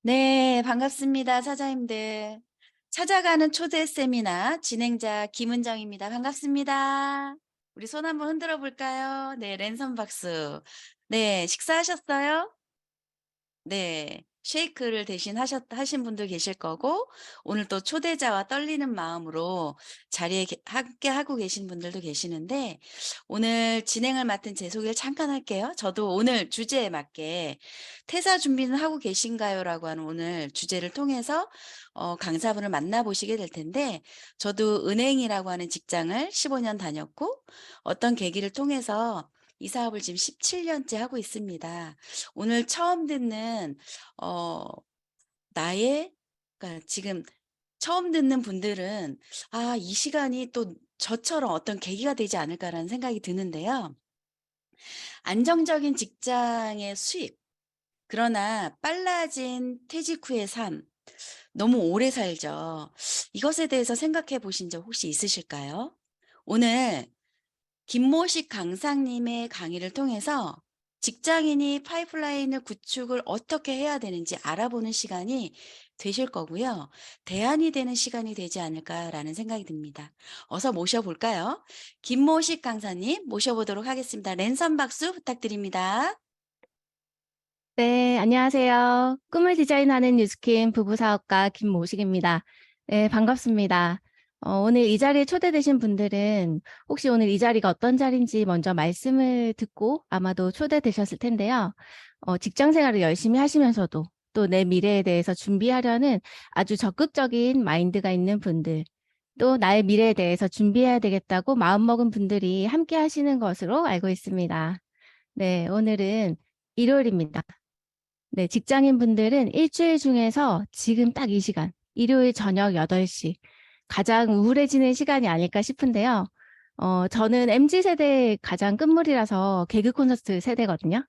네, 반갑습니다, 사장님들. 찾아가는 초대 세미나 진행자 김은정입니다. 반갑습니다. 우리 손 한번 흔들어 볼까요? 네, 랜선 박수. 네, 식사하셨어요? 네. 쉐이크를 대신 하신 분도 계실 거고, 오늘 또 초대자와 떨리는 마음으로 자리에 함께 하고 계신 분들도 계시는데, 오늘 진행을 맡은 제 소개를 잠깐 할게요. 저도 오늘 주제에 맞게 퇴사 준비는 하고 계신가요? 라고 하는 오늘 주제를 통해서 강사분을 만나보시게 될 텐데, 저도 은행이라고 하는 직장을 15년 다녔고, 어떤 계기를 통해서 이 사업을 지금 17년째 하고 있습니다. 오늘 처음 듣는 어 나의 그러니까 지금 처음 듣는 분들은 '아 이 시간이 또 저처럼 어떤 계기가 되지 않을까.'라는 생각이 드는데요. 안정적인 직장의 수입, 그러나 빨라진 퇴직 후의 삶, 너무 오래 살죠. 이것에 대해서 생각해 보신 적 혹시 있으실까요? 오늘 김모식 강사님의 강의를 통해서 직장인이 파이프라인을 구축을 어떻게 해야 되는지 알아보는 시간이 되실 거고요. 대안이 되는 시간이 되지 않을까라는 생각이 듭니다. 어서 모셔볼까요? 김모식 강사님 모셔보도록 하겠습니다. 랜선 박수 부탁드립니다. 네, 안녕하세요. 꿈을 디자인하는 뉴스킨 부부사업가 김모식입니다. 네, 반갑습니다. 오늘 이 자리에 초대되신 분들은 혹시 오늘 이 자리가 어떤 자리인지 먼저 말씀을 듣고 아마도 초대되셨을 텐데요. 직장 생활을 열심히 하시면서도 또 내 미래에 대해서 준비하려는 아주 적극적인 마인드가 있는 분들, 또 나의 미래에 대해서 준비해야 되겠다고 마음먹은 분들이 함께 하시는 것으로 알고 있습니다. 네, 오늘은 일요일입니다. 네, 직장인분들은 일주일 중에서 지금 딱 이 시간, 일요일 저녁 8시 가장 우울해지는 시간이 아닐까 싶은데요. 저는 MZ세대의 가장 끝물이라서 개그 콘서트 세대거든요.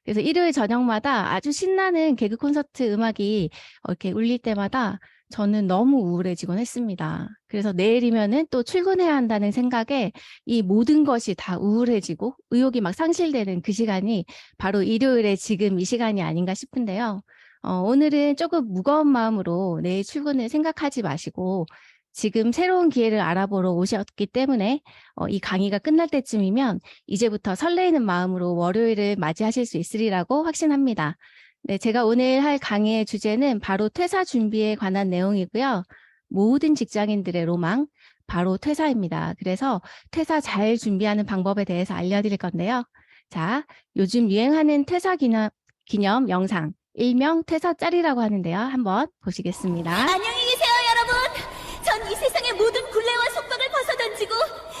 그래서 일요일 저녁마다 아주 신나는 개그 콘서트 음악이 이렇게 울릴 때마다 저는 너무 우울해지곤 했습니다. 그래서 내일이면은 또 출근해야 한다는 생각에 이 모든 것이 다 우울해지고 의욕이 막 상실되는 그 시간이 바로 일요일에 지금 이 시간이 아닌가 싶은데요. 오늘은 조금 무거운 마음으로 내일 출근을 생각하지 마시고 지금 새로운 기회를 알아보러 오셨기 때문에 이 강의가 끝날 때쯤이면 이제부터 설레이는 마음으로 월요일을 맞이하실 수 있으리라고 확신합니다. 네, 제가 오늘 할 강의의 주제는 바로 퇴사 준비에 관한 내용이고요. 모든 직장인들의 로망, 바로 퇴사입니다. 그래서 퇴사 잘 준비하는 방법에 대해서 알려드릴 건데요. 자, 요즘 유행하는 퇴사 기념 영상, 일명 퇴사 짤이라고 하는데요. 한번 보시겠습니다. 안녕히 계세요, 여러분. 전 이 세상의 모든 굴레와 속박을 벗어던지고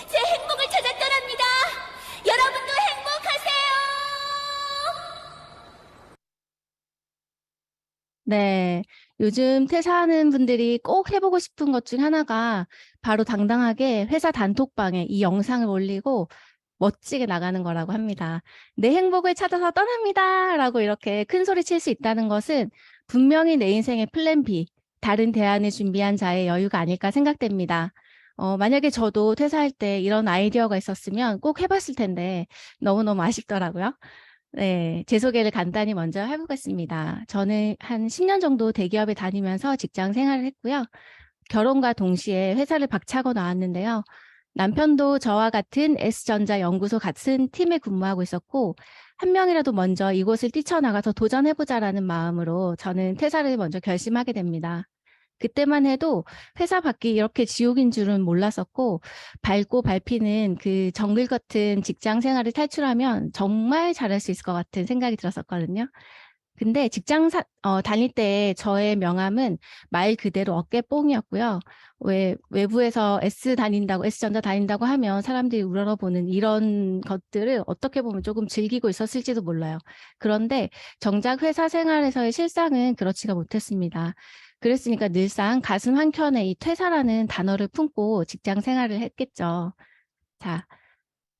제 행복을 찾아 떠납니다. 여러분도 행복하세요. 네. 요즘 퇴사하는 분들이 꼭 해보고 싶은 것 중 하나가 바로 당당하게 회사 단톡방에 이 영상을 올리고 멋지게 나가는 거라고 합니다. "내 행복을 찾아서 떠납니다." 라고 이렇게 큰 소리 칠 수 있다는 것은 분명히 내 인생의 플랜 B, 다른 대안을 준비한 자의 여유가 아닐까 생각됩니다. 만약에 저도 퇴사할 때 이런 아이디어가 있었으면 꼭 해봤을 텐데 너무너무 아쉽더라고요. 네. 제 소개를 간단히 먼저 해 보겠습니다. 저는 한 10년 정도 대기업에 다니면서 직장 생활을 했고요. 결혼과 동시에 회사를 박차고 나왔는데요. 남편도 저와 같은 S전자 연구소 같은 팀에 근무하고 있었고 한 명이라도 먼저 이곳을 뛰쳐나가서 도전해 보자라는 마음으로 저는 퇴사를 먼저 결심하게 됩니다. 그때만 해도 회사 밖이 이렇게 지옥인 줄은 몰랐었고 밟고 밟히는 그 정글 같은 직장 생활을 탈출하면 정말 잘할 수 있을 것 같은 생각이 들었었거든요. 근데 다닐 때 저의 명함은 말 그대로 어깨뽕이었고요. 왜 외부에서 S전자 다닌다고 하면 사람들이 우러러보는 이런 것들을 어떻게 보면 조금 즐기고 있었을지도 몰라요. 그런데 정작 회사 생활에서의 실상은 그렇지가 못했습니다. 그랬으니까 늘상 가슴 한켠에 이 퇴사라는 단어를 품고 직장 생활을 했겠죠. 자,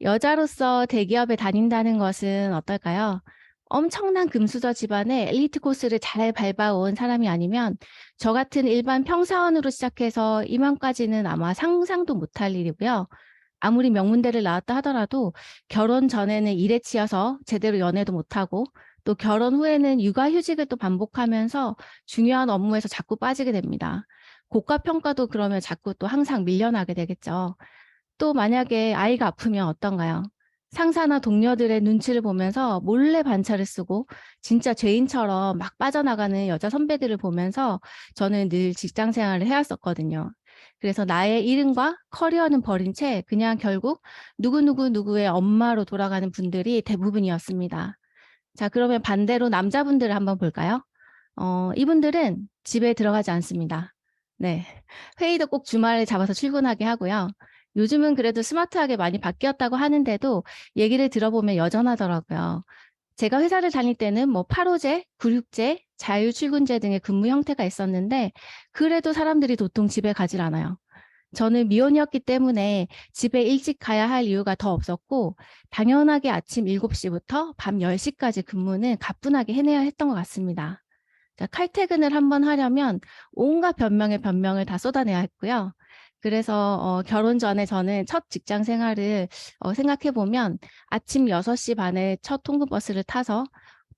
여자로서 대기업에 다닌다는 것은 어떨까요? 엄청난 금수저 집안의 엘리트 코스를 잘 밟아온 사람이 아니면 저 같은 일반 평사원으로 시작해서 임원까지는 아마 상상도 못할 일이고요. 아무리 명문대를 나왔다 하더라도 결혼 전에는 일에 치여서 제대로 연애도 못하고 또 결혼 후에는 육아휴직을 또 반복하면서 중요한 업무에서 자꾸 빠지게 됩니다. 고가 평가도 그러면 자꾸 또 항상 밀려나게 되겠죠. 또 만약에 아이가 아프면 어떤가요? 상사나 동료들의 눈치를 보면서 몰래 반차를 쓰고 진짜 죄인처럼 막 빠져나가는 여자 선배들을 보면서 저는 늘 직장 생활을 해왔었거든요. 그래서 나의 이름과 커리어는 버린 채 그냥 결국 누구의 엄마로 돌아가는 분들이 대부분이었습니다. 자, 그러면 반대로 남자분들을 한번 볼까요? 이분들은 집에 들어가지 않습니다. 네. 회의도 꼭 주말에 잡아서 출근하게 하고요. 요즘은 그래도 스마트하게 많이 바뀌었다고 하는데도 얘기를 들어보면 여전하더라고요. 제가 회사를 다닐 때는 뭐 8호제, 96제, 자유출근제 등의 근무 형태가 있었는데 그래도 사람들이 도통 집에 가질 않아요. 저는 미혼이었기 때문에 집에 일찍 가야 할 이유가 더 없었고 당연하게 아침 7시부터 밤 10시까지 근무는 가뿐하게 해내야 했던 것 같습니다. 자, 칼퇴근을 한번 하려면 온갖 변명을 다 쏟아내야 했고요. 그래서 결혼 전에 저는 첫 직장 생활을 생각해 보면 아침 6시 반에 첫 통근버스를 타서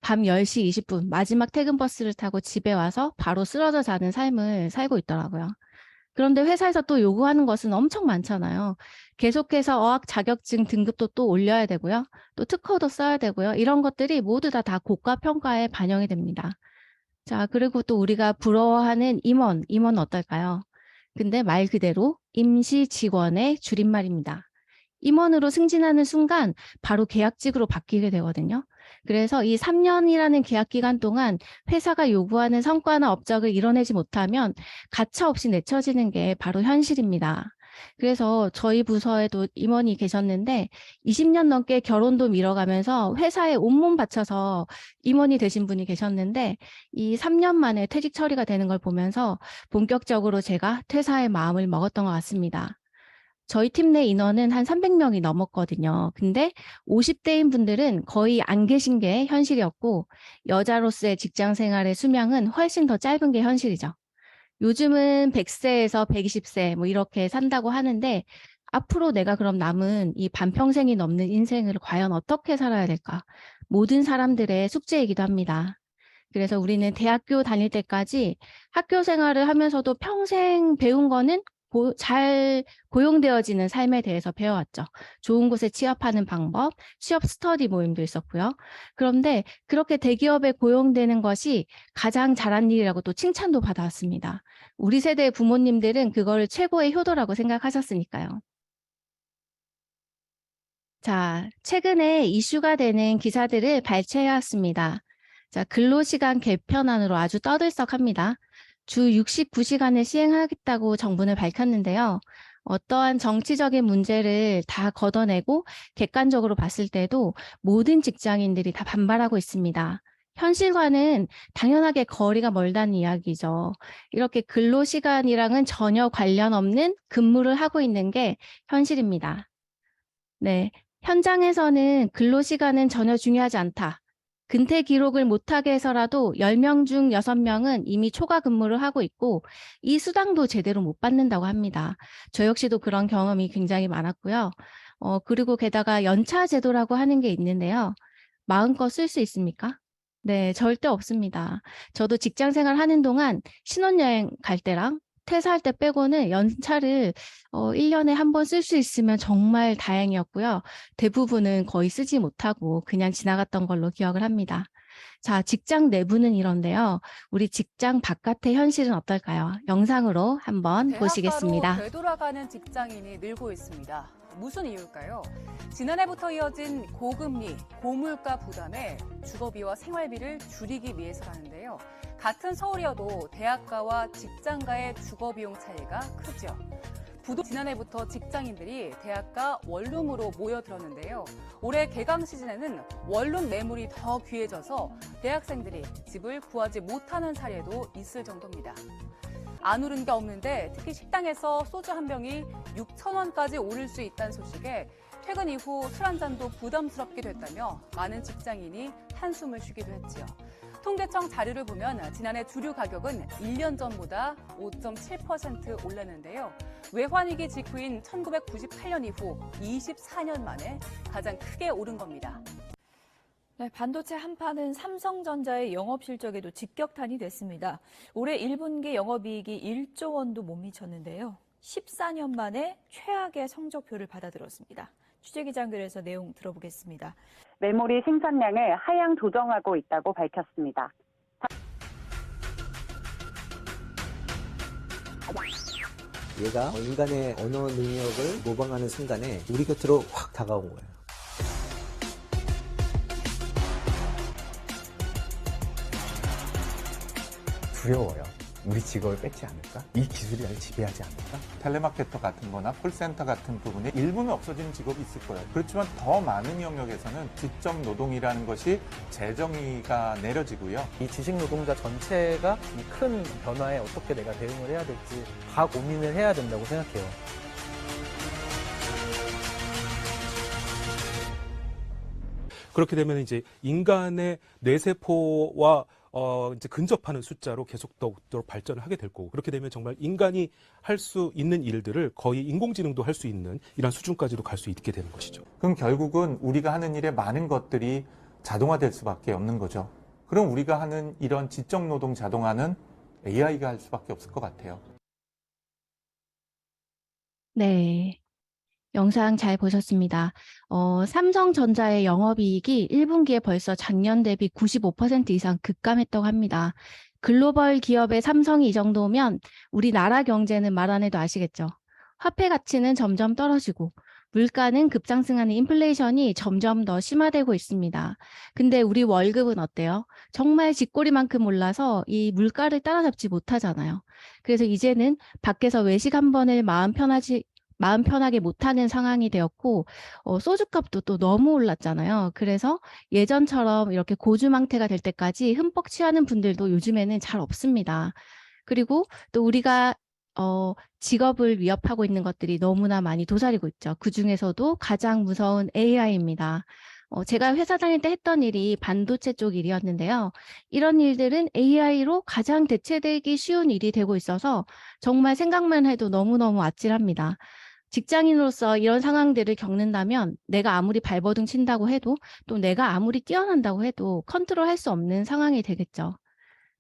밤 10시 20분 마지막 퇴근 버스를 타고 집에 와서 바로 쓰러져 자는 삶을 살고 있더라고요. 그런데 회사에서 또 요구하는 것은 엄청 많잖아요. 계속해서 어학 자격증 등급도 또 올려야 되고요. 또 특허도 써야 되고요. 이런 것들이 모두 다 고가 평가에 반영이 됩니다. 자, 그리고 또 우리가 부러워하는 임원 어떨까요? 근데 말 그대로 임시 직원의 줄임말입니다. 임원으로 승진하는 순간 바로 계약직으로 바뀌게 되거든요. 그래서 이 3년이라는 계약 기간 동안 회사가 요구하는 성과나 업적을 이뤄내지 못하면 가차없이 내쳐지는 게 바로 현실입니다. 그래서 저희 부서에도 임원이 계셨는데 20년 넘게 결혼도 미뤄가면서 회사에 온몸 바쳐서 임원이 되신 분이 계셨는데 이 3년 만에 퇴직 처리가 되는 걸 보면서 본격적으로 제가 퇴사의 마음을 먹었던 것 같습니다. 저희 팀 내 인원은 한 300명이 넘었거든요. 근데 50대인 분들은 거의 안 계신 게 현실이었고 여자로서의 직장 생활의 수명은 훨씬 더 짧은 게 현실이죠. 요즘은 100세에서 120세 뭐 이렇게 산다고 하는데 앞으로 내가 그럼 남은 이 반평생이 넘는 인생을 과연 어떻게 살아야 될까? 모든 사람들의 숙제이기도 합니다. 그래서 우리는 대학교 다닐 때까지 학교 생활을 하면서도 평생 배운 거는 잘 고용되어지는 삶에 대해서 배워왔죠. 좋은 곳에 취업하는 방법, 취업 스터디 모임도 있었고요. 그런데 그렇게 대기업에 고용되는 것이 가장 잘한 일이라고 또 칭찬도 받아왔습니다. 우리 세대의 부모님들은 그걸 최고의 효도라고 생각하셨으니까요. 자, 최근에 이슈가 되는 기사들을 발췌해왔습니다. 자, 근로시간 개편안으로 아주 떠들썩합니다. 주 69시간을 시행하겠다고 정부는 밝혔는데요. 어떠한 정치적인 문제를 다 걷어내고 객관적으로 봤을 때도 모든 직장인들이 다 반발하고 있습니다. 현실과는 당연하게 거리가 멀다는 이야기죠. 이렇게 근로시간이랑은 전혀 관련 없는 근무를 하고 있는 게 현실입니다. 네, 현장에서는 근로시간은 전혀 중요하지 않다. 근태 기록을 못하게 해서라도 10명 중 6명은 이미 초과 근무를 하고 있고 이 수당도 제대로 못 받는다고 합니다. 저 역시도 그런 경험이 굉장히 많았고요. 그리고 게다가 연차 제도라고 하는 게 있는데요. 마음껏 쓸 수 있습니까? 네, 절대 없습니다. 저도 직장 생활 하는 동안 신혼여행 갈 때랑 퇴사할 때 빼고는 연차를 1년에 한 번 쓸 수 있으면 정말 다행이었고요. 대부분은 거의 쓰지 못하고 그냥 지나갔던 걸로 기억을 합니다. 자, 직장 내부는 이런데요. 우리 직장 바깥의 현실은 어떨까요? 영상으로 한번 보시겠습니다. 대학가로 되돌아가는 직장인이 늘고 있습니다. 무슨 이유일까요? 지난해부터 이어진 고금리, 고물가 부담에 주거비와 생활비를 줄이기 위해서라는데요. 같은 서울이어도 대학가와 직장가의 주거비용 차이가 크죠. 지난해부터 직장인들이 대학가 원룸으로 모여들었는데요. 올해 개강 시즌에는 원룸 매물이 더 귀해져서 대학생들이 집을 구하지 못하는 사례도 있을 정도입니다. 안 오른 게 없는데 특히 식당에서 소주 한 병이 6,000원까지 오를 수 있다는 소식에 퇴근 이후 술 한 잔도 부담스럽게 됐다며 많은 직장인이 한숨을 쉬기도 했지요. 통계청 자료를 보면 지난해 주류 가격은 1년 전보다 5.7% 올랐는데요. 외환위기 직후인 1998년 이후 24년 만에 가장 크게 오른 겁니다. 네, 반도체 한파는 삼성전자의 영업 실적에도 직격탄이 됐습니다. 올해 1분기 영업이익이 1조 원도 못 미쳤는데요. 14년 만에 최악의 성적표를 받아들었습니다. 취재기자 연결해서 내용 들어보겠습니다. 메모리 생산량을 하향 조정하고 있다고 밝혔습니다. 얘가 인간의 언어 능력을 모방하는 순간에 우리 곁으로 확 다가온 거예요. 두려워요. 우리 직업을 뺏지 않을까? 이 기술이 나를 지배하지 않을까? 텔레마케터 같은 거나 콜센터 같은 부분에 일부는 없어지는 직업이 있을 거예요. 그렇지만 더 많은 영역에서는 지적 노동이라는 것이 재정의가 내려지고요. 이 지식 노동자 전체가 이 큰 변화에 어떻게 내가 대응을 해야 될지 다 고민을 해야 된다고 생각해요. 그렇게 되면 이제 인간의 뇌세포와 이제 근접하는 숫자로 계속 더욱더 발전을 하게 될 거고, 그렇게 되면 정말 인간이 할 수 있는 일들을 거의 인공지능도 할 수 있는 이런 수준까지도 갈 수 있게 되는 것이죠. 그럼 결국은 우리가 하는 일의 많은 것들이 자동화될 수밖에 없는 거죠. 그럼 우리가 하는 이런 지적 노동 자동화는 AI가 할 수밖에 없을 것 같아요. 네. 영상 잘 보셨습니다. 삼성전자의 영업이익이 1분기에 벌써 작년 대비 95% 이상 급감했다고 합니다. 글로벌 기업의 삼성이 이 정도면 우리나라 경제는 말 안 해도 아시겠죠. 화폐 가치는 점점 떨어지고 물가는 급상승하는 인플레이션이 점점 더 심화되고 있습니다. 근데 우리 월급은 어때요? 정말 쥐꼬리만큼 올라서 이 물가를 따라잡지 못하잖아요. 그래서 이제는 밖에서 외식 한 번을 마음 편하게 못하는 상황이 되었고, 소주값도 또 너무 올랐잖아요. 그래서 예전처럼 이렇게 고주망태가 될 때까지 흠뻑 취하는 분들도 요즘에는 잘 없습니다. 그리고 또 우리가 직업을 위협하고 있는 것들이 너무나 많이 도사리고 있죠. 그중에서도 가장 무서운 AI입니다. 제가 회사 다닐 때 했던 일이 반도체 쪽 일이었는데요. 이런 일들은 AI로 가장 대체되기 쉬운 일이 되고 있어서 정말 생각만 해도 너무너무 아찔합니다. 직장인으로서 이런 상황들을 겪는다면 내가 아무리 발버둥 친다고 해도, 또 내가 아무리 뛰어난다고 해도 컨트롤할 수 없는 상황이 되겠죠.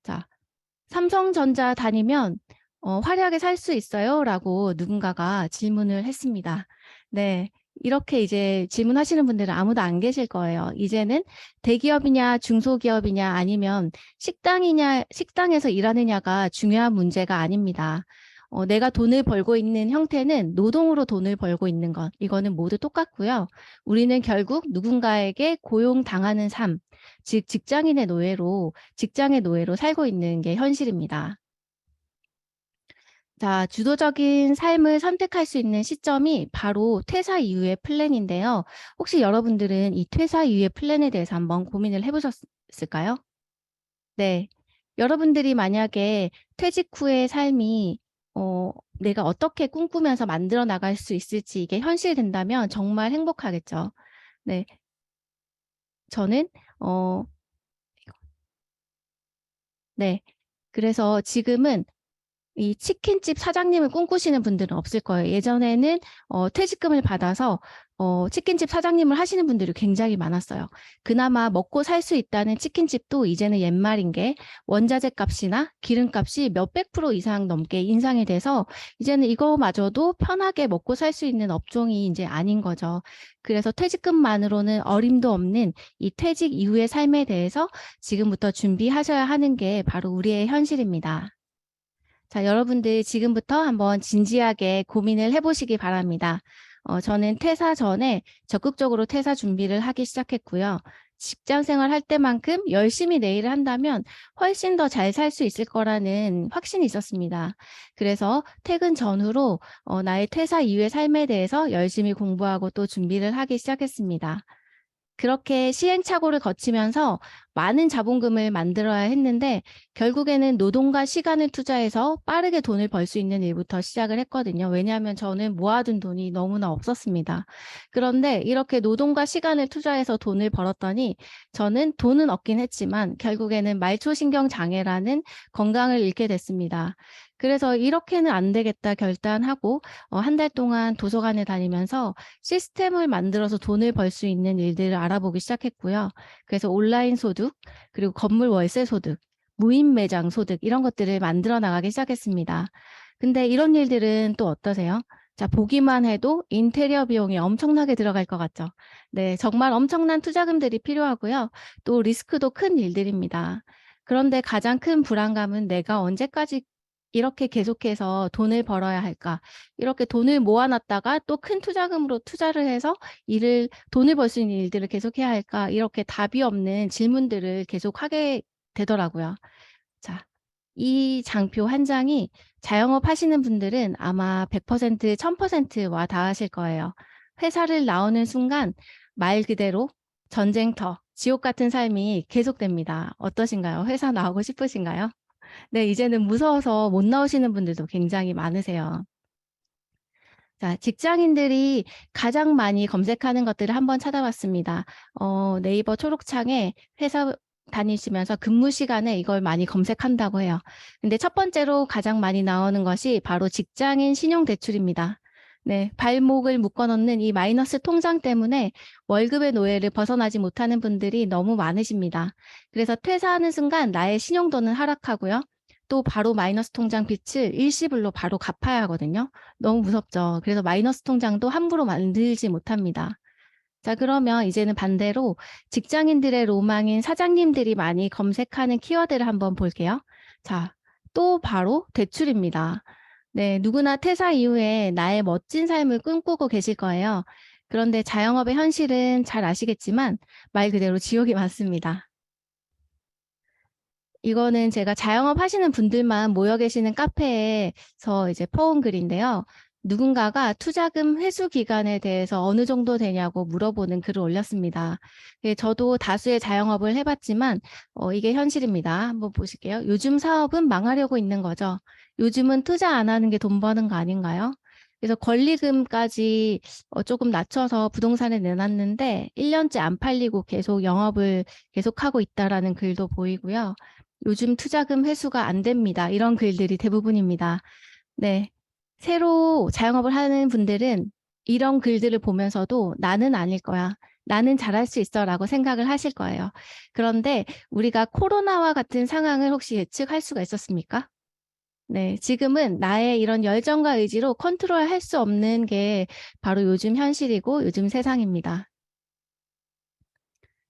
자, 삼성전자 다니면 화려하게 살 수 있어요? 라고 누군가가 질문을 했습니다. 네. 이렇게 이제 질문하시는 분들은 아무도 안 계실 거예요. 이제는 대기업이냐 중소기업이냐 아니면 식당에서 일하느냐가 중요한 문제가 아닙니다. 내가 돈을 벌고 있는 형태는 노동으로 돈을 벌고 있는 것, 이거는 모두 똑같고요. 우리는 결국 누군가에게 고용당하는 삶, 즉 직장의 노예로 살고 있는 게 현실입니다. 자, 주도적인 삶을 선택할 수 있는 시점이 바로 퇴사 이후의 플랜인데요. 혹시 여러분들은 이 퇴사 이후의 플랜에 대해서 한번 고민을 해보셨을까요? 네. 여러분들이 만약에 퇴직 후의 삶이 내가 어떻게 꿈꾸면서 만들어 나갈 수 있을지 이게 현실된다면 정말 행복하겠죠. 네. 저는 네. 그래서 지금은 이 치킨집 사장님을 꿈꾸시는 분들은 없을 거예요. 예전에는 퇴직금을 받아서 치킨집 사장님을 하시는 분들이 굉장히 많았어요. 그나마 먹고 살 수 있다는 치킨집도 이제는 옛말인 게 원자재 값이나 기름값이 몇백 프로 이상 넘게 인상이 돼서 이제는 이거마저도 편하게 먹고 살 수 있는 업종이 이제 아닌 거죠. 그래서 퇴직금만으로는 어림도 없는 이 퇴직 이후의 삶에 대해서 지금부터 준비하셔야 하는 게 바로 우리의 현실입니다. 자, 여러분들 지금부터 한번 진지하게 고민을 해보시기 바랍니다. 저는 퇴사 전에 적극적으로 퇴사 준비를 하기 시작했고요. 직장 생활 할 때만큼 열심히 내 일을 한다면 훨씬 더 잘 살 수 있을 거라는 확신이 있었습니다. 그래서 퇴근 전후로 나의 퇴사 이후의 삶에 대해서 열심히 공부하고 또 준비를 하기 시작했습니다. 그렇게 시행착오를 거치면서 많은 자본금을 만들어야 했는데 결국에는 노동과 시간을 투자해서 빠르게 돈을 벌 수 있는 일부터 시작을 했거든요. 왜냐하면 저는 모아둔 돈이 너무나 없었습니다. 그런데 이렇게 노동과 시간을 투자해서 돈을 벌었더니 저는 돈은 얻긴 했지만 결국에는 말초신경 장애라는 건강을 잃게 됐습니다. 그래서 이렇게는 안 되겠다 결단하고 한 달 동안 도서관에 다니면서 시스템을 만들어서 돈을 벌 수 있는 일들을 알아보기 시작했고요. 그래서 온라인 소득, 그리고 건물 월세 소득, 무인 매장 소득 이런 것들을 만들어 나가기 시작했습니다. 근데 이런 일들은 또 어떠세요? 자, 보기만 해도 인테리어 비용이 엄청나게 들어갈 것 같죠? 네, 정말 엄청난 투자금들이 필요하고요. 또 리스크도 큰 일들입니다. 그런데 가장 큰 불안감은 내가 언제까지 이렇게 계속해서 돈을 벌어야 할까? 이렇게 돈을 모아놨다가 또 큰 투자금으로 투자를 해서 돈을 벌 수 있는 일들을 계속해야 할까? 이렇게 답이 없는 질문들을 계속 하게 되더라고요. 자, 이 장표 한 장이 자영업 하시는 분들은 아마 100%, 1000% 와 닿으실 거예요. 회사를 나오는 순간 말 그대로 전쟁터, 지옥 같은 삶이 계속됩니다. 어떠신가요? 회사 나오고 싶으신가요? 네, 이제는 무서워서 못 나오시는 분들도 굉장히 많으세요. 자, 직장인들이 가장 많이 검색하는 것들을 한번 찾아봤습니다. 네이버 초록창에 회사 다니시면서 근무 시간에 이걸 많이 검색한다고 해요. 근데 첫 번째로 가장 많이 나오는 것이 바로 직장인 신용대출입니다. 네, 발목을 묶어놓는 이 마이너스 통장 때문에 월급의 노예를 벗어나지 못하는 분들이 너무 많으십니다. 그래서 퇴사하는 순간 나의 신용도는 하락하고요. 또 바로 마이너스 통장 빚을 일시불로 바로 갚아야 하거든요. 너무 무섭죠. 그래서 마이너스 통장도 함부로 만들지 못합니다. 자, 그러면 이제는 반대로 직장인들의 로망인 사장님들이 많이 검색하는 키워드를 한번 볼게요. 자, 또 바로 대출입니다. 네, 누구나 퇴사 이후에 나의 멋진 삶을 꿈꾸고 계실 거예요. 그런데 자영업의 현실은 잘 아시겠지만 말 그대로 지옥이 많습니다. 이거는 제가 자영업 하시는 분들만 모여 계시는 카페에서 이제 퍼온 글인데요. 누군가가 투자금 회수 기간에 대해서 어느 정도 되냐고 물어보는 글을 올렸습니다. 저도 다수의 자영업을 해봤지만 이게 현실입니다. 한번 보실게요. 요즘 사업은 망하려고 있는 거죠. 요즘은 투자 안 하는 게 돈 버는 거 아닌가요? 그래서 권리금까지 조금 낮춰서 부동산에 내놨는데 1년째 안 팔리고 계속 영업을 계속하고 있다라는 글도 보이고요. 요즘 투자금 회수가 안 됩니다. 이런 글들이 대부분입니다. 네. 새로 자영업을 하는 분들은 이런 글들을 보면서도 나는 아닐 거야. 나는 잘할 수 있어 라고 생각을 하실 거예요. 그런데 우리가 코로나와 같은 상황을 혹시 예측할 수가 있었습니까? 네, 지금은 나의 이런 열정과 의지로 컨트롤할 수 없는 게 바로 요즘 현실이고 요즘 세상입니다.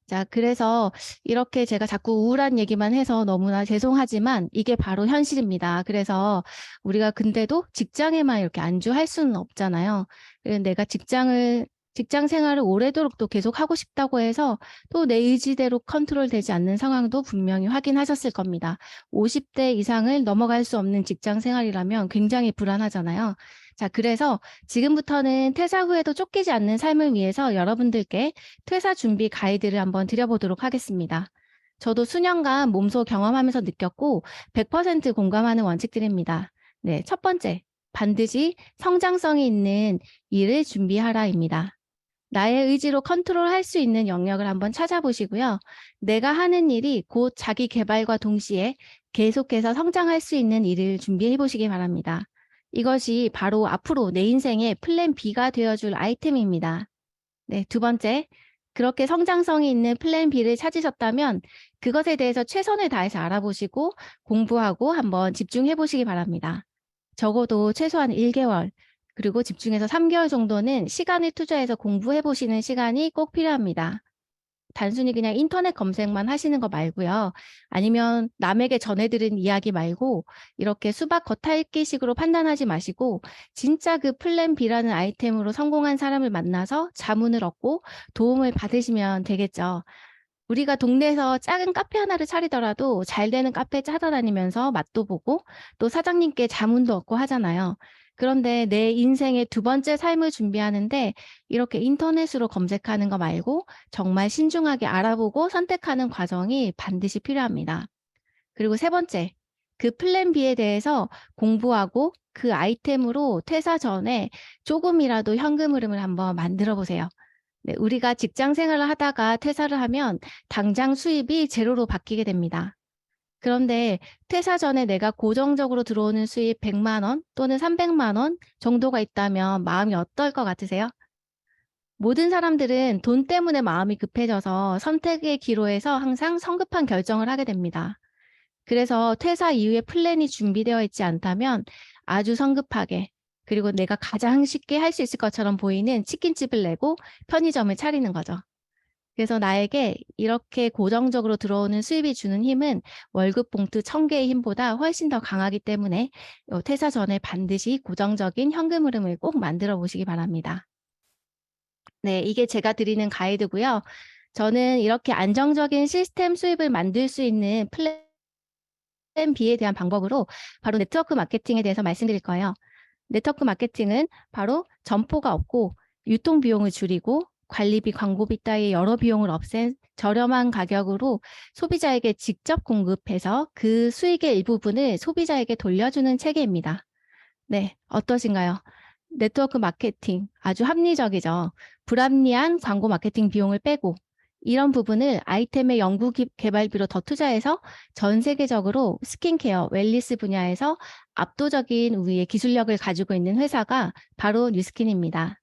자, 그래서 이렇게 제가 자꾸 우울한 얘기만 해서 너무나 죄송하지만 이게 바로 현실입니다. 그래서 우리가 근데도 직장에만 이렇게 안주할 수는 없잖아요. 그래서 내가 직장 생활을 오래도록 또 계속 하고 싶다고 해서 또 내 의지대로 컨트롤 되지 않는 상황도 분명히 확인하셨을 겁니다. 50대 이상을 넘어갈 수 없는 직장 생활이라면 굉장히 불안하잖아요. 자, 그래서 지금부터는 퇴사 후에도 쫓기지 않는 삶을 위해서 여러분들께 퇴사 준비 가이드를 한번 드려보도록 하겠습니다. 저도 수년간 몸소 경험하면서 느꼈고 100% 공감하는 원칙들입니다. 네, 첫 번째, 반드시 성장성이 있는 일을 준비하라입니다. 나의 의지로 컨트롤할 수 있는 영역을 한번 찾아보시고요. 내가 하는 일이 곧 자기 개발과 동시에 계속해서 성장할 수 있는 일을 준비해 보시기 바랍니다. 이것이 바로 앞으로 내 인생의 플랜 B가 되어줄 아이템입니다. 네, 두 번째, 그렇게 성장성이 있는 플랜 B를 찾으셨다면 그것에 대해서 최선을 다해서 알아보시고 공부하고 한번 집중해 보시기 바랍니다. 적어도 최소한 1개월, 그리고 집중해서 3개월 정도는 시간을 투자해서 공부해 보시는 시간이 꼭 필요합니다. 단순히 그냥 인터넷 검색만 하시는 거 말고요. 아니면 남에게 전해들은 이야기 말고 이렇게 수박 겉핥기식으로 판단하지 마시고 진짜 그 플랜 B라는 아이템으로 성공한 사람을 만나서 자문을 얻고 도움을 받으시면 되겠죠. 우리가 동네에서 작은 카페 하나를 차리더라도 잘 되는 카페 찾아다니면서 맛도 보고 또 사장님께 자문도 얻고 하잖아요. 그런데 내 인생의 두 번째 삶을 준비하는데 이렇게 인터넷으로 검색하는 거 말고 정말 신중하게 알아보고 선택하는 과정이 반드시 필요합니다. 그리고 세 번째, 그 플랜 B에 대해서 공부하고 그 아이템으로 퇴사 전에 조금이라도 현금 흐름을 한번 만들어 보세요. 네, 우리가 직장 생활을 하다가 퇴사를 하면 당장 수입이 제로로 바뀌게 됩니다. 그런데 퇴사 전에 내가 고정적으로 들어오는 수입 100만 원 또는 300만 원 정도가 있다면 마음이 어떨 것 같으세요? 모든 사람들은 돈 때문에 마음이 급해져서 선택의 기로에서 항상 성급한 결정을 하게 됩니다. 그래서 퇴사 이후에 플랜이 준비되어 있지 않다면 아주 성급하게 그리고 내가 가장 쉽게 할 수 있을 것처럼 보이는 치킨집을 내고 편의점을 차리는 거죠. 그래서 나에게 이렇게 고정적으로 들어오는 수입이 주는 힘은 월급 봉투 1000개의 힘보다 훨씬 더 강하기 때문에 퇴사 전에 반드시 고정적인 현금 흐름을 꼭 만들어 보시기 바랍니다. 네, 이게 제가 드리는 가이드고요. 저는 이렇게 안정적인 시스템 수입을 만들 수 있는 플랜 B에 대한 방법으로 바로 네트워크 마케팅에 대해서 말씀드릴 거예요. 네트워크 마케팅은 바로 점포가 없고 유통 비용을 줄이고 관리비, 광고비 따위 여러 비용을 없앤 저렴한 가격으로 소비자에게 직접 공급해서 그 수익의 일부분을 소비자에게 돌려주는 체계입니다. 네, 어떠신가요? 네트워크 마케팅 아주 합리적이죠. 불합리한 광고 마케팅 비용을 빼고 이런 부분을 아이템의 연구 개발비로 더 투자해서 전 세계적으로 스킨케어, 웰니스 분야에서 압도적인 우리의 기술력을 가지고 있는 회사가 바로 뉴스킨입니다.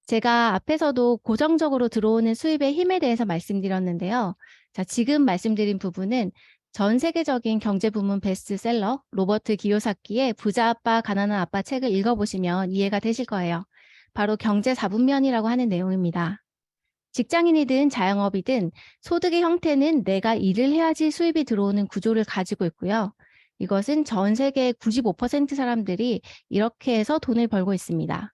제가 앞에서도 고정적으로 들어오는 수입의 힘에 대해서 말씀드렸는데요. 자, 지금 말씀드린 부분은 전 세계적인 경제 부문 베스트셀러 로버트 기요사키의 부자 아빠, 가난한 아빠 책을 읽어보시면 이해가 되실 거예요. 바로 경제 4분면이라고 하는 내용입니다. 직장인이든 자영업이든 소득의 형태는 내가 일을 해야지 수입이 들어오는 구조를 가지고 있고요. 이것은 전 세계 95% 사람들이 이렇게 해서 돈을 벌고 있습니다.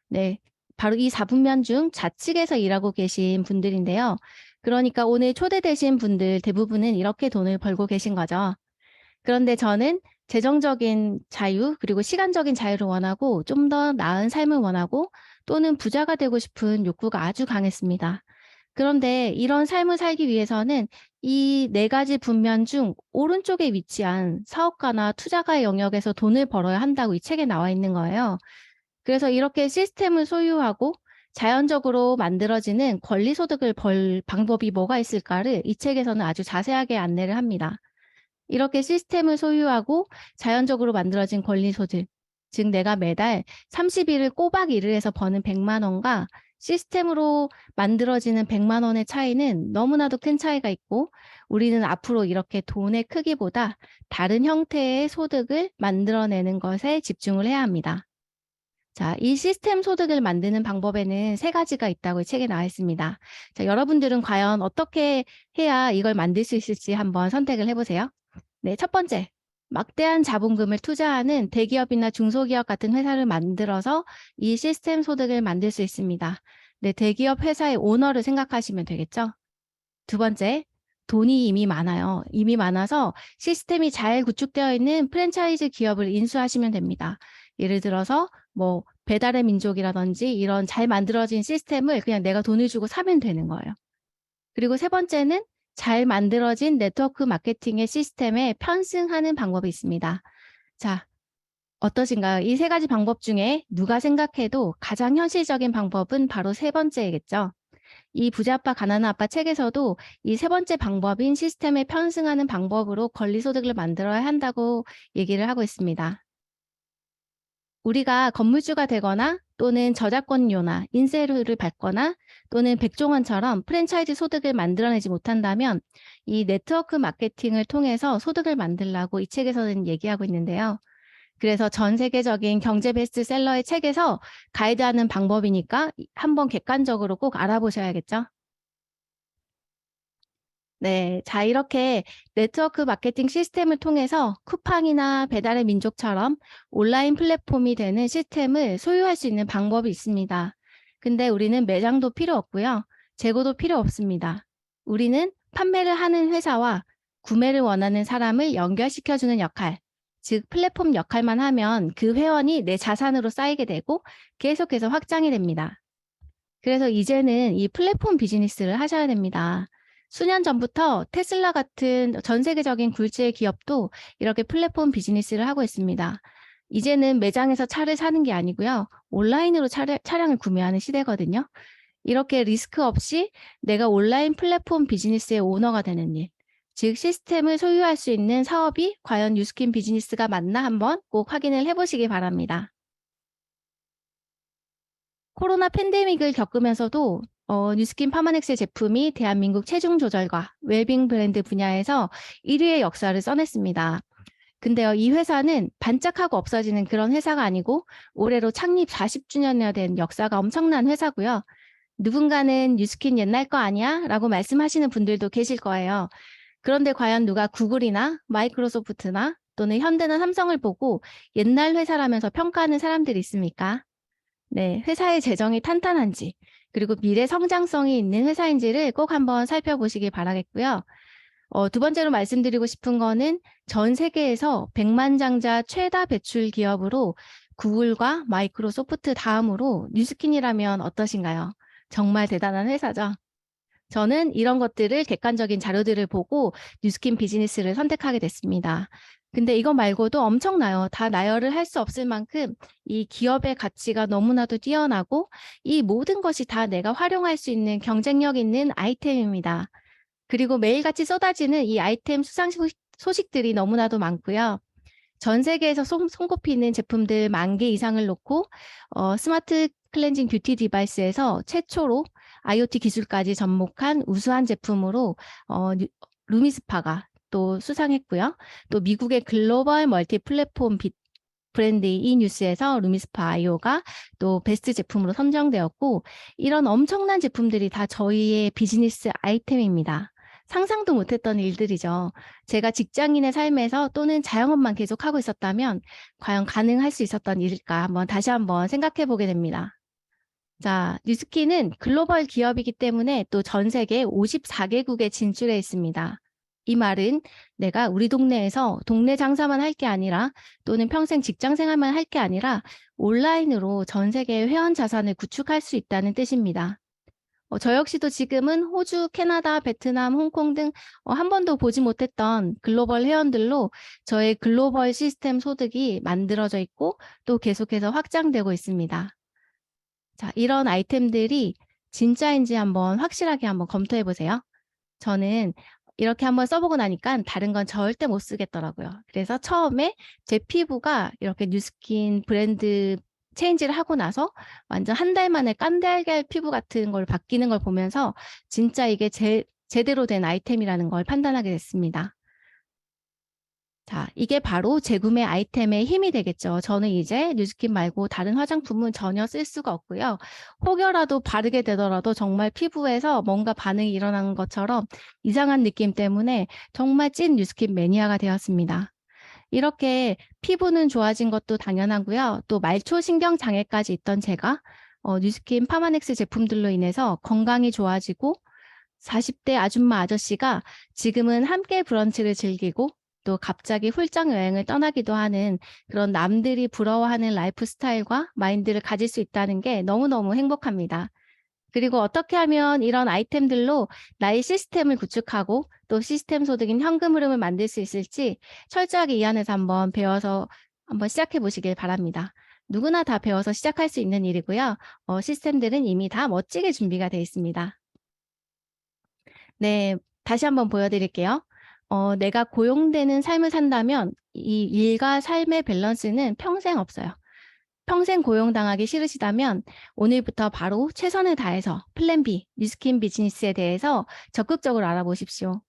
네, 바로 이 4분면 중 좌측에서 일하고 계신 분들인데요. 그러니까 오늘 초대되신 분들 대부분은 이렇게 돈을 벌고 계신 거죠. 그런데 저는 재정적인 자유 그리고 시간적인 자유를 원하고 좀 더 나은 삶을 원하고 또는 부자가 되고 싶은 욕구가 아주 강했습니다. 그런데 이런 삶을 살기 위해서는 이 네 가지 분면 중 오른쪽에 위치한 사업가나 투자가의 영역에서 돈을 벌어야 한다고 이 책에 나와 있는 거예요. 그래서 이렇게 시스템을 소유하고 자연적으로 만들어지는 권리소득을 벌 방법이 뭐가 있을까를 이 책에서는 아주 자세하게 안내를 합니다. 이렇게 시스템을 소유하고 자연적으로 만들어진 권리소득, 즉 내가 매달 30일을 꼬박 일을 해서 버는 100만 원과 시스템으로 만들어지는 100만 원의 차이는 너무나도 큰 차이가 있고 우리는 앞으로 이렇게 돈의 크기보다 다른 형태의 소득을 만들어내는 것에 집중을 해야 합니다. 자, 이 시스템 소득을 만드는 방법에는 3가지가 있다고 이 책에 나와 있습니다. 자, 여러분들은 과연 어떻게 해야 이걸 만들 수 있을지 한번 선택을 해보세요. 네, 첫 번째, 막대한 자본금을 투자하는 대기업이나 중소기업 같은 회사를 만들어서 이 시스템 소득을 만들 수 있습니다. 네, 대기업 회사의 오너를 생각하시면 되겠죠. 두 번째, 돈이 이미 많아요. 이미 많아서 시스템이 잘 구축되어 있는 프랜차이즈 기업을 인수하시면 됩니다. 예를 들어서 뭐 배달의 민족이라든지 이런 잘 만들어진 시스템을 그냥 내가 돈을 주고 사면 되는 거예요. 그리고 세 번째는 잘 만들어진 네트워크 마케팅의 시스템에 편승하는 방법이 있습니다. 자, 어떠신가요? 이 3가지 방법 중에 누가 생각해도 가장 현실적인 방법은 바로 세 번째이겠죠. 이 부자 아빠 가난한 아빠 책에서도 이 세 번째 방법인 시스템에 편승하는 방법으로 권리소득을 만들어야 한다고 얘기를 하고 있습니다. 우리가 건물주가 되거나 또는 저작권료나 인세료를 받거나 또는 백종원처럼 프랜차이즈 소득을 만들어내지 못한다면 이 네트워크 마케팅을 통해서 소득을 만들라고 이 책에서는 얘기하고 있는데요. 그래서 전 세계적인 경제 베스트셀러의 책에서 가이드하는 방법이니까 한번 객관적으로 꼭 알아보셔야겠죠. 네, 자 이렇게 네트워크 마케팅 시스템을 통해서 쿠팡이나 배달의 민족처럼 온라인 플랫폼이 되는 시스템을 소유할 수 있는 방법이 있습니다. 근데 우리는 매장도 필요 없고요. 재고도 필요 없습니다. 우리는 판매를 하는 회사와 구매를 원하는 사람을 연결시켜주는 역할, 즉 플랫폼 역할만 하면 그 회원이 내 자산으로 쌓이게 되고 계속해서 확장이 됩니다. 그래서 이제는 이 플랫폼 비즈니스를 하셔야 됩니다. 수년 전부터 테슬라 같은 전 세계적인 굴지의 기업도 이렇게 플랫폼 비즈니스를 하고 있습니다. 이제는 매장에서 차를 사는 게 아니고요. 온라인으로 차량을 구매하는 시대거든요. 이렇게 리스크 없이 내가 온라인 플랫폼 비즈니스의 오너가 되는 일, 즉 시스템을 소유할 수 있는 사업이 과연 뉴스킨 비즈니스가 맞나 한번 꼭 확인을 해보시기 바랍니다. 코로나 팬데믹을 겪으면서도 뉴스킨 파마넥스의 제품이 대한민국 체중 조절과 웰빙 브랜드 분야에서 1위의 역사를 써냈습니다. 근데요, 이 회사는 반짝하고 없어지는 그런 회사가 아니고 올해로 창립 40주년이나 된 역사가 엄청난 회사고요. 누군가는 뉴스킨 옛날 거 아니야? 라고 말씀하시는 분들도 계실 거예요. 그런데 과연 누가 구글이나 마이크로소프트나 또는 현대나 삼성을 보고 옛날 회사라면서 평가하는 사람들이 있습니까? 네, 회사의 재정이 탄탄한지 그리고 미래 성장성이 있는 회사인지를 꼭 한번 살펴보시기 바라겠고요. 두 번째로 말씀드리고 싶은 거는 전 세계에서 100만 장자 최다 배출 기업으로 구글과 마이크로소프트 다음으로 뉴스킨이라면 어떠신가요? 정말 대단한 회사죠. 저는 이런 것들을 객관적인 자료들을 보고 뉴스킨 비즈니스를 선택하게 됐습니다. 근데 이거 말고도 엄청나요. 다 나열을 할 수 없을 만큼 이 기업의 가치가 너무나도 뛰어나고 이 모든 것이 다 내가 활용할 수 있는 경쟁력 있는 아이템입니다. 그리고 매일같이 쏟아지는 이 아이템 수상 소식들이 너무나도 많고요. 전 세계에서 손꼽히는 제품들 10,000개 이상을 놓고 스마트 클렌징 뷰티 디바이스에서 최초로 IoT 기술까지 접목한 우수한 제품으로 루미스파가 또 수상했고요. 또 미국의 글로벌 멀티 플랫폼 브랜드 이뉴스에서 루미스파 IO가 또 베스트 제품으로 선정되었고 이런 엄청난 제품들이 다 저희의 비즈니스 아이템입니다. 상상도 못했던 일들이죠. 제가 직장인의 삶에서 또는 자영업만 계속하고 있었다면 과연 가능할 수 있었던 일일까 다시 한번 생각해 보게 됩니다. 자, 뉴스킨은 글로벌 기업이기 때문에 또 전 세계 54개국에 진출해 있습니다. 이 말은 내가 우리 동네에서 동네 장사만 할 게 아니라 또는 평생 직장 생활만 할 게 아니라 온라인으로 전 세계의 회원 자산을 구축할 수 있다는 뜻입니다. 저 역시도 지금은 호주, 캐나다, 베트남, 홍콩 등 한 번도 보지 못했던 글로벌 회원들로 저의 글로벌 시스템 소득이 만들어져 있고 또 계속해서 확장되고 있습니다. 자, 이런 아이템들이 진짜인지 확실하게 한번 검토해 보세요. 저는 이렇게 한번 써보고 나니까 다른 건 절대 못 쓰겠더라고요. 그래서 처음에 제 피부가 이렇게 뉴스킨 브랜드 체인지를 하고 나서 완전 한 달 만에 깐달걀 피부 같은 걸 바뀌는 걸 보면서 진짜 이게 제대로 된 아이템이라는 걸 판단하게 됐습니다. 자, 이게 바로 재구매 아이템의 힘이 되겠죠. 저는 이제 뉴스킨 말고 다른 화장품은 전혀 쓸 수가 없고요. 혹여라도 바르게 되더라도 정말 피부에서 뭔가 반응이 일어나는 것처럼 이상한 느낌 때문에 정말 찐 뉴스킨 매니아가 되었습니다. 이렇게 피부는 좋아진 것도 당연하고요. 또 말초 신경 장애까지 있던 제가 뉴스킨 파마넥스 제품들로 인해서 건강이 좋아지고 40대 아줌마 아저씨가 지금은 함께 브런치를 즐기고 또 갑자기 훌쩍 여행을 떠나기도 하는 그런 남들이 부러워하는 라이프 스타일과 마인드를 가질 수 있다는 게 너무너무 행복합니다. 그리고 어떻게 하면 이런 아이템들로 나의 시스템을 구축하고 또 시스템 소득인 현금 흐름을 만들 수 있을지 철저하게 이 안에서 한번 배워서 한번 시작해 보시길 바랍니다. 누구나 다 배워서 시작할 수 있는 일이고요. 시스템들은 이미 다 멋지게 준비가 되어 있습니다. 네, 다시 한번 보여드릴게요. 내가 고용되는 삶을 산다면 이 일과 삶의 밸런스는 평생 없어요. 평생 고용당하기 싫으시다면 오늘부터 바로 최선을 다해서 플랜 B, 뉴스킨 비즈니스에 대해서 적극적으로 알아보십시오.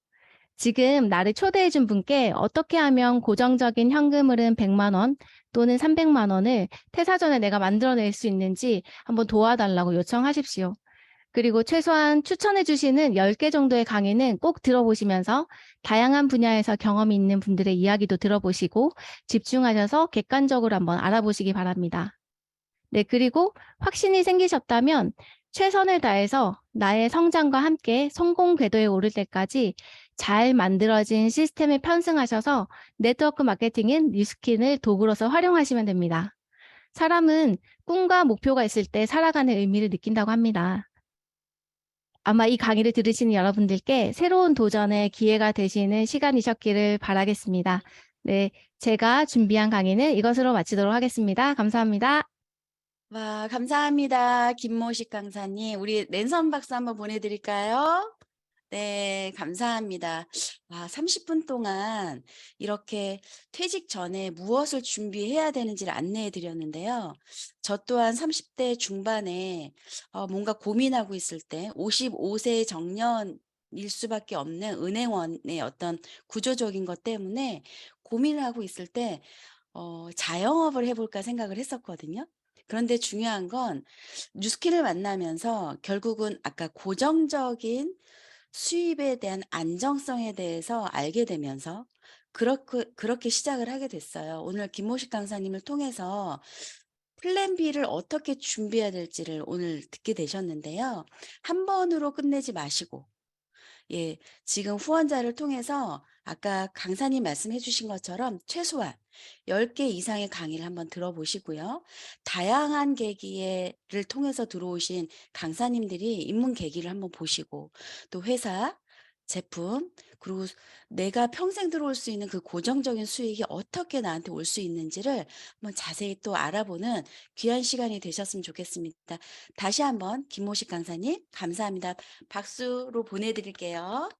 지금 나를 초대해준 분께 어떻게 하면 고정적인 현금 흐름 100만 원 또는 300만 원을 퇴사 전에 내가 만들어낼 수 있는지 한번 도와달라고 요청하십시오. 그리고 최소한 추천해 주시는 10개 정도의 강의는 꼭 들어보시면서 다양한 분야에서 경험이 있는 분들의 이야기도 들어보시고 집중하셔서 객관적으로 한번 알아보시기 바랍니다. 네, 그리고 확신이 생기셨다면 최선을 다해서 나의 성장과 함께 성공 궤도에 오를 때까지 잘 만들어진 시스템에 편승하셔서 네트워크 마케팅인 뉴스킨을 도구로서 활용하시면 됩니다. 사람은 꿈과 목표가 있을 때 살아가는 의미를 느낀다고 합니다. 아마 이 강의를 들으시는 여러분들께 새로운 도전의 기회가 되시는 시간이셨기를 바라겠습니다. 네, 제가 준비한 강의는 이것으로 마치도록 하겠습니다. 감사합니다. 와, 감사합니다. 김모식 강사님. 우리 랜선 박수 한번 보내드릴까요? 네, 감사합니다. 와, 30분 동안 이렇게 퇴직 전에 무엇을 준비해야 되는지를 안내해 드렸는데요. 저 또한 30대 중반에 뭔가 고민하고 있을 때 55세 정년일 수밖에 없는 은행원의 어떤 구조적인 것 때문에 고민을 하고 있을 때 자영업을 해볼까 생각을 했었거든요. 그런데 중요한 건 뉴스킨을 만나면서 결국은 아까 고정적인 수입에 대한 안정성에 대해서 알게 되면서 그렇게 시작을 하게 됐어요. 오늘 김모식 강사님을 통해서 플랜 B를 어떻게 준비해야 될지를 오늘 듣게 되셨는데요. 한 번으로 끝내지 마시고, 예, 지금 후원자를 통해서 아까 강사님 말씀해 주신 것처럼 최소한 10개 이상의 강의를 한번 들어보시고요. 다양한 계기를 통해서 들어오신 강사님들이 입문 계기를 한번 보시고 또 회사, 제품, 그리고 내가 평생 들어올 수 있는 그 고정적인 수익이 어떻게 나한테 올 수 있는지를 한번 자세히 또 알아보는 귀한 시간이 되셨으면 좋겠습니다. 다시 한번 김모식 강사님 감사합니다. 박수로 보내드릴게요.